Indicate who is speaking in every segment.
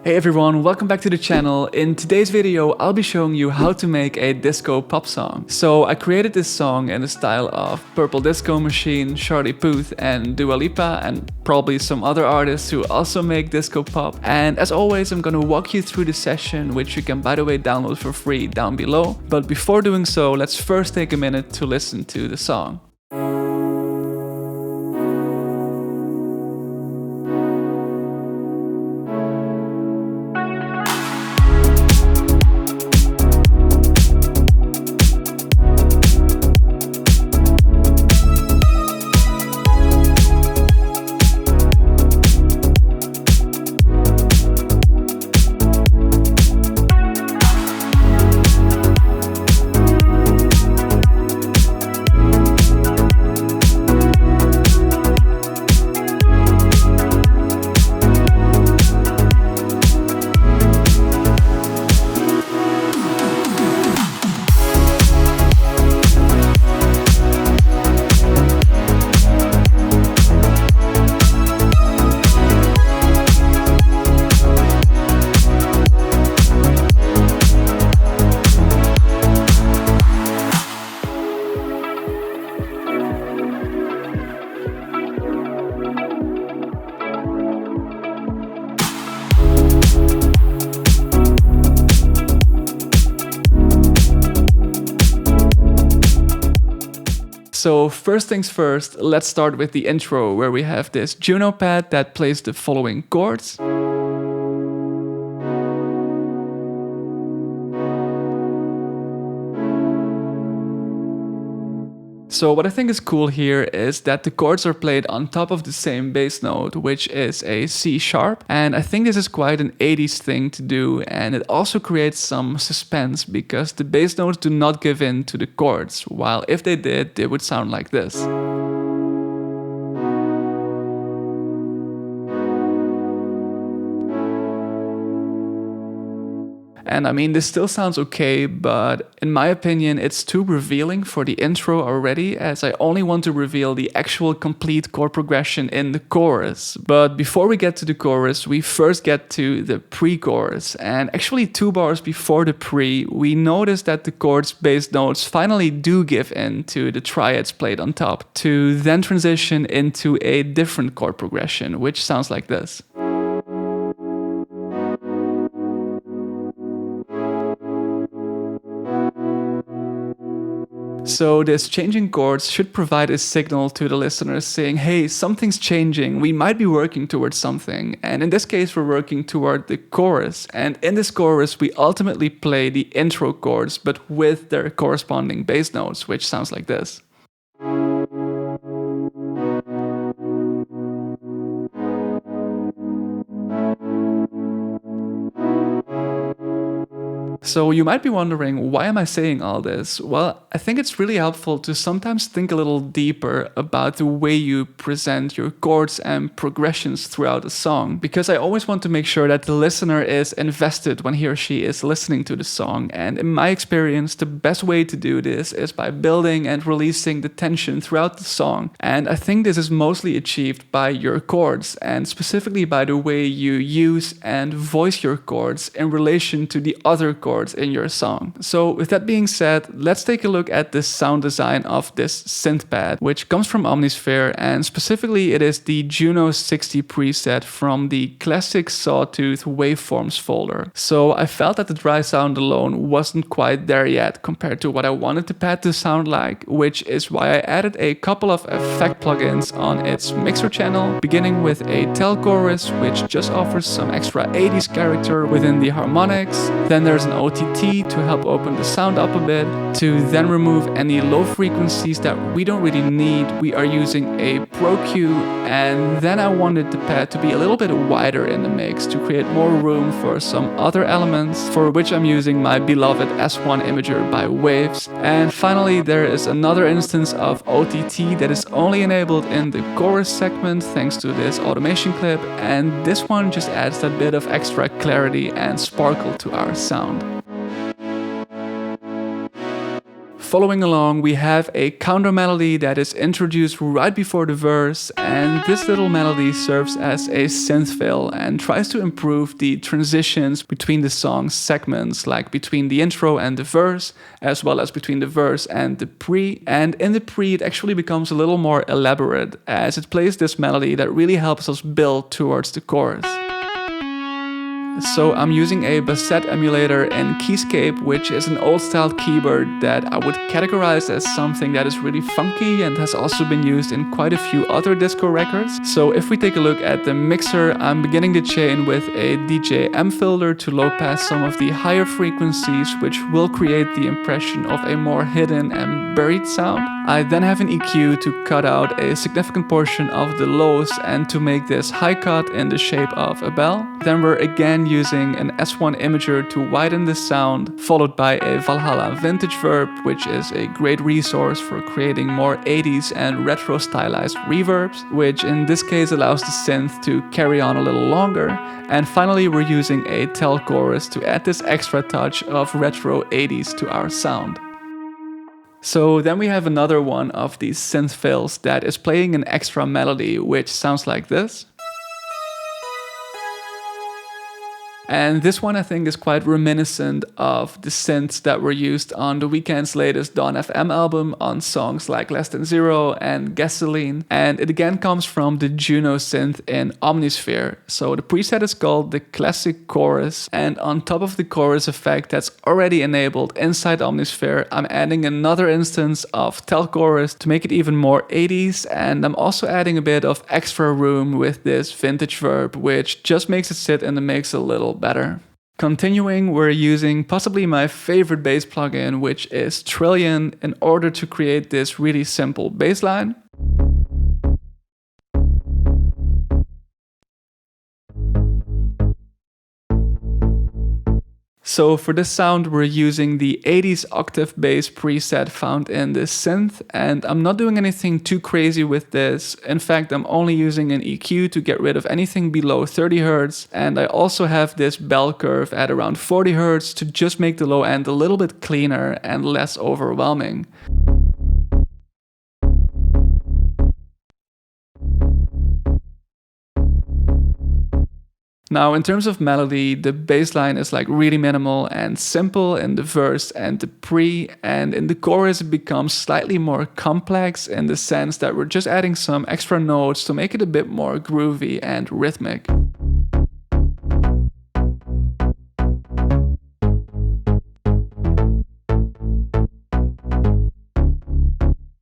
Speaker 1: Hey everyone, welcome back to the channel. In today's video, I'll be showing you how to make a disco pop song. So I created this song in the style of Purple Disco Machine, Charlie Puth and Dua Lipa, and probably some other artists who also make disco pop. And as always, I'm gonna walk you through the session, which you can by the way download for free down below. But before doing so, let's first take a minute to listen to the song. So first things first, let's start with the intro, where we have this Juno pad that plays the following chords. So what I think is cool here is that the chords are played on top of the same bass note, which is a C sharp. And I think this is quite an 80s thing to do, and it also creates some suspense because the bass notes do not give in to the chords, while if they did, they would sound like this. And I mean, this still sounds okay, but in my opinion, it's too revealing for the intro already, as I only want to reveal the actual complete chord progression in the chorus. But before we get to the chorus, we first get to the pre-chorus. And actually 2 bars before the pre, we notice that the chord's bass notes finally do give in to the triads played on top, to then transition into a different chord progression, which sounds like this. So this changing chords should provide a signal to the listeners saying, hey, something's changing, we might be working towards something. And in this case, we're working toward the chorus. And in this chorus, we ultimately play the intro chords, but with their corresponding bass notes, which sounds like this. So you might be wondering, why am I saying all this? Well, I think it's really helpful to sometimes think a little deeper about the way you present your chords and progressions throughout a song, because I always want to make sure that the listener is invested when he or she is listening to the song. And in my experience, the best way to do this is by building and releasing the tension throughout the song. And I think this is mostly achieved by your chords, and specifically by the way you use and voice your chords in relation to the other chords in your song. So with that being said, let's take a look at the sound design of this synth pad, which comes from Omnisphere, and specifically it is the Juno 60 preset from the classic Sawtooth waveforms folder. So I felt that the dry sound alone wasn't quite there yet compared to what I wanted the pad to sound like, which is why I added a couple of effect plugins on its mixer channel, beginning with a tail chorus, which just offers some extra 80s character within the harmonics. Then there's an OTT to help open the sound up a bit. To then remove any low frequencies that we don't really need, we are using a Pro Q, and then I wanted the pad to be a little bit wider in the mix to create more room for some other elements, for which I'm using my beloved S1 Imager by Waves. And finally, there is another instance of OTT that is only enabled in the chorus segment thanks to this automation clip, and this one just adds that bit of extra clarity and sparkle to our sound. following along, we have a counter melody that is introduced right before the verse, and this little melody serves as a synth fill and tries to improve the transitions between the song's segments, like between the intro and the verse, as well as between the verse and the pre. And in the pre, it actually becomes a little more elaborate, as it plays this melody that really helps us build towards the chorus. So I'm using a Bassett emulator in Keyscape, which is an old-style keyboard that I would categorize as something that is really funky and has also been used in quite a few other disco records. So if we take a look at the mixer, I'm beginning the chain with a DJ M filter to low pass some of the higher frequencies, which will create the impression of a more hidden and buried sound. I then have an EQ to cut out a significant portion of the lows and to make this high cut in the shape of a bell. Then we're again using an S1 imager to widen the sound, followed by a Valhalla vintage verb, which is a great resource for creating more 80s and retro stylized reverbs, which in this case allows the synth to carry on a little longer. And finally, we're using a tel chorus to add this extra touch of retro 80s to our sound. So then we have another one of these synth fills that is playing an extra melody, which sounds like this. And this one I think is quite reminiscent of the synths that were used on The Weeknd's latest Dawn FM album on songs like Less Than Zero and Gasoline. And it again comes from the Juno synth in Omnisphere. So the preset is called the Classic Chorus, and on top of the chorus effect that's already enabled inside Omnisphere, I'm adding another instance of tel chorus to make it even more 80s, and I'm also adding a bit of extra room with this vintage verb, which just makes it sit in the mix a little better. Continuing, we're using possibly my favorite bass plugin, which is Trillion, in order to create this really simple bass line. So for this sound, we're using the 80s octave bass preset found in this synth, and I'm not doing anything too crazy with this. In fact, I'm only using an EQ to get rid of anything below 30 Hz, and I also have this bell curve at around 40 Hz to just make the low end a little bit cleaner and less overwhelming. Now, in terms of melody, the bass line is like really minimal and simple in the verse and the pre, and in the chorus it becomes slightly more complex in the sense that we're just adding some extra notes to make it a bit more groovy and rhythmic.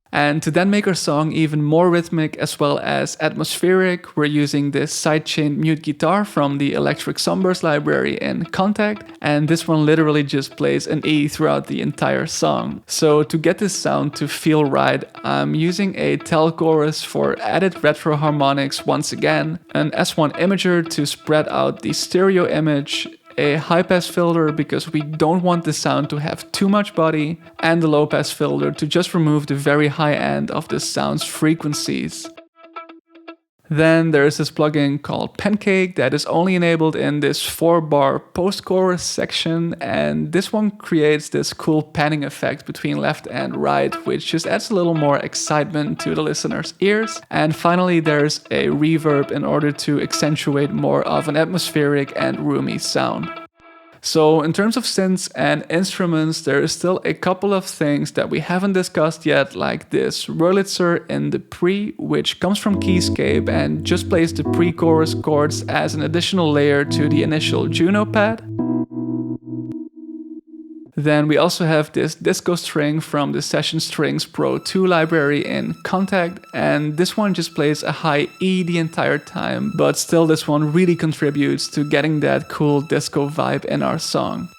Speaker 1: And to then make our song even more rhythmic as well as atmospheric, we're using this sidechained mute guitar from the Electric Sunburst library in Kontakt, and this one literally just plays an E throughout the entire song. So to get this sound to feel right, I'm using a tel chorus for added retro harmonics once again, an S1 imager to spread out the stereo image, a high-pass filter because we don't want the sound to have too much body, and the low-pass filter to just remove the very high end of the sound's frequencies. Then there's this plugin called Pancake that is only enabled in this 4-bar post-chorus section, and this one creates this cool panning effect between left and right, which just adds a little more excitement to the listener's ears. And finally, there's a reverb in order to accentuate more of an atmospheric and roomy sound. So in terms of synths and instruments, there is still a couple of things that we haven't discussed yet, like this Wurlitzer in the pre, which comes from Keyscape and just plays the pre-chorus chords as an additional layer to the initial Juno pad. Then we also have this disco string from the Session Strings Pro 2 library in Kontakt, and this one just plays a high E the entire time, but still this one really contributes to getting that cool disco vibe in our song.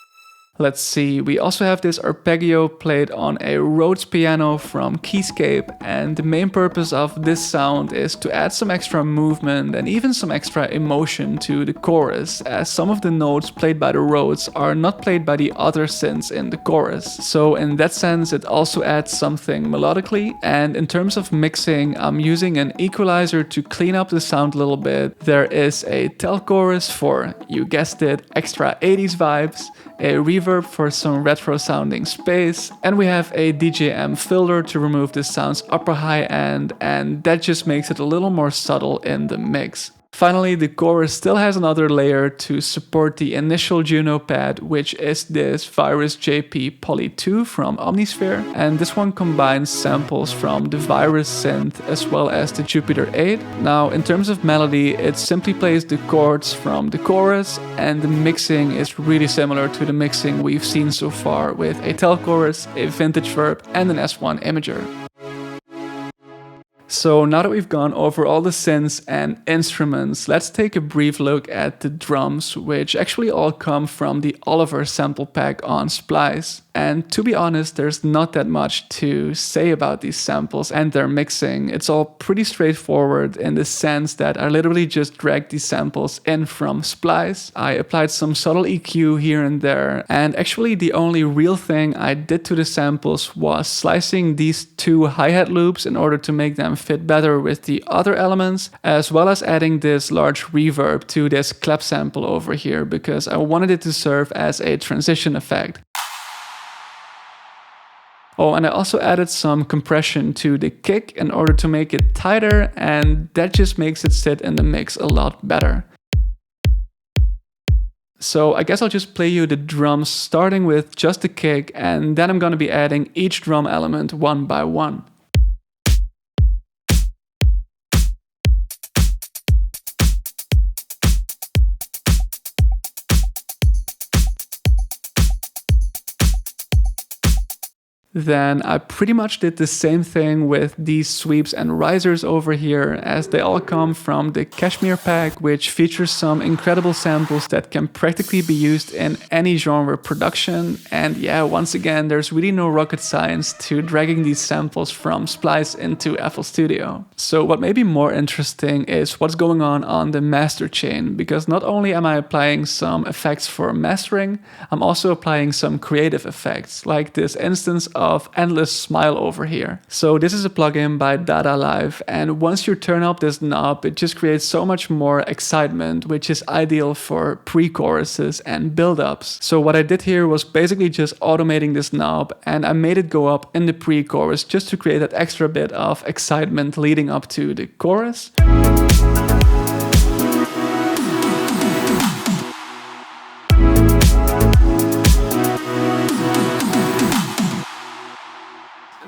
Speaker 1: Let's see, we also have this arpeggio played on a Rhodes piano from Keyscape, and the main purpose of this sound is to add some extra movement and even some extra emotion to the chorus, as some of the notes played by the Rhodes are not played by the other synths in the chorus. So in that sense it also adds something melodically, and in terms of mixing, I'm using an equalizer to clean up the sound a little bit. There is a tel chorus for, you guessed it, extra 80s vibes, a reverb reverb for some retro sounding space, and we have a DJM filter to remove the sound's upper high end, and that just makes it a little more subtle in the mix. Finally, the chorus still has another layer to support the initial Juno pad, which is this Virus JP Poly 2 from Omnisphere, and this one combines samples from the Virus synth as well as the Jupiter 8. Now, in terms of melody, it simply plays the chords from the chorus, and the mixing is really similar to the mixing we've seen so far with a tel chorus, a vintage verb, and an S1 imager. So now that we've gone over all the synths and instruments, let's take a brief look at the drums, which actually all come from the Oliver sample pack on Splice. And to be honest, there's not that much to say about these samples and their mixing. It's all pretty straightforward in the sense that I literally just dragged these samples in from Splice. I applied some subtle EQ here and there, and actually the only real thing I did to the samples was slicing these two hi-hat loops in order to make them fit better with the other elements, as well as adding this large reverb to this clap sample over here because I wanted it to serve as a transition effect. Oh, and I also added some compression to the kick in order to make it tighter, and that just makes it sit in the mix a lot better. So I guess I'll just play you the drums starting with just the kick, and then I'm gonna be adding each drum element one by one. Then I pretty much did the same thing with these sweeps and risers over here, as they all come from the Cashmere pack, which features some incredible samples that can practically be used in any genre production. And yeah, once again, there's really no rocket science to dragging these samples from Splice into FL Studio. So what may be more interesting is what's going on the master chain, because not only am I applying some effects for mastering, I'm also applying some creative effects, like this instance of Endless Smile over here. So this is a plugin by Dada Live, and once you turn up this knob, it just creates so much more excitement, which is ideal for pre-choruses and build-ups. So what I did here was basically just automating this knob, and I made it go up in the pre-chorus just to create that extra bit of excitement leading up to the chorus.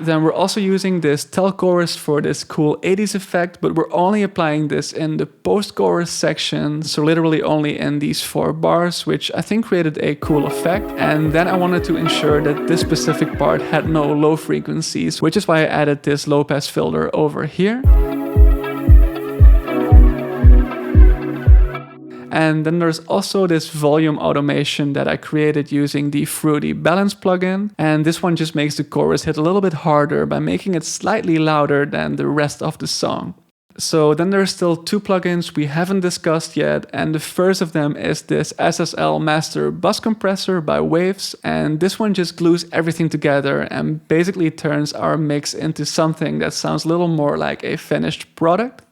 Speaker 1: Then we're also using this tel chorus for this cool 80s effect, but we're only applying this in the post-chorus section, so literally only in these 4 bars, which I think created a cool effect. And then I wanted to ensure that this specific part had no low frequencies, which is why I added this low-pass filter over here. And then there's also this volume automation that I created using the Fruity Balance plugin. And this one just makes the chorus hit a little bit harder by making it slightly louder than the rest of the song. So then there's still 2 plugins we haven't discussed yet, and the first of them is this SSL Master Bus Compressor by Waves, and this one just glues everything together and basically turns our mix into something that sounds a little more like a finished product.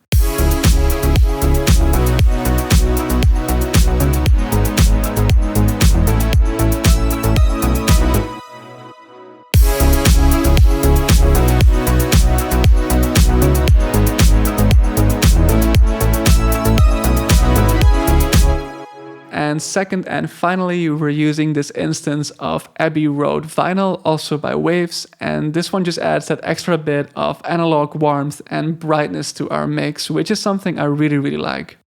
Speaker 1: And second and finally, we're using this instance of Abbey Road Vinyl, also by Waves, and this one just adds that extra bit of analog warmth and brightness to our mix, which is something I really like.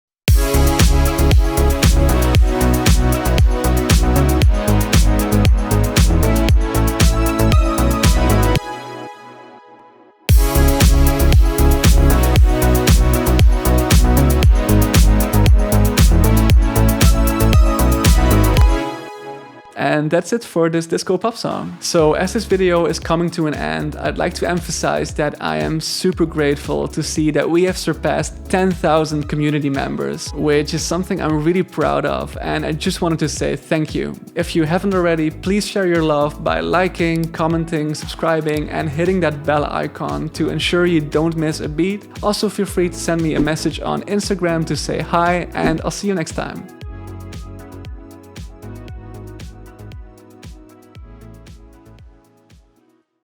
Speaker 1: And that's it for this disco pop song. So as this video is coming to an end, I'd like to emphasize that I am super grateful to see that we have surpassed 10,000 community members, which is something I'm really proud of, and I just wanted to say thank you. If you haven't already, please share your love by liking, commenting, subscribing, and hitting that bell icon to ensure you don't miss a beat. Also feel free to send me a message on Instagram to say hi, and I'll see you next time.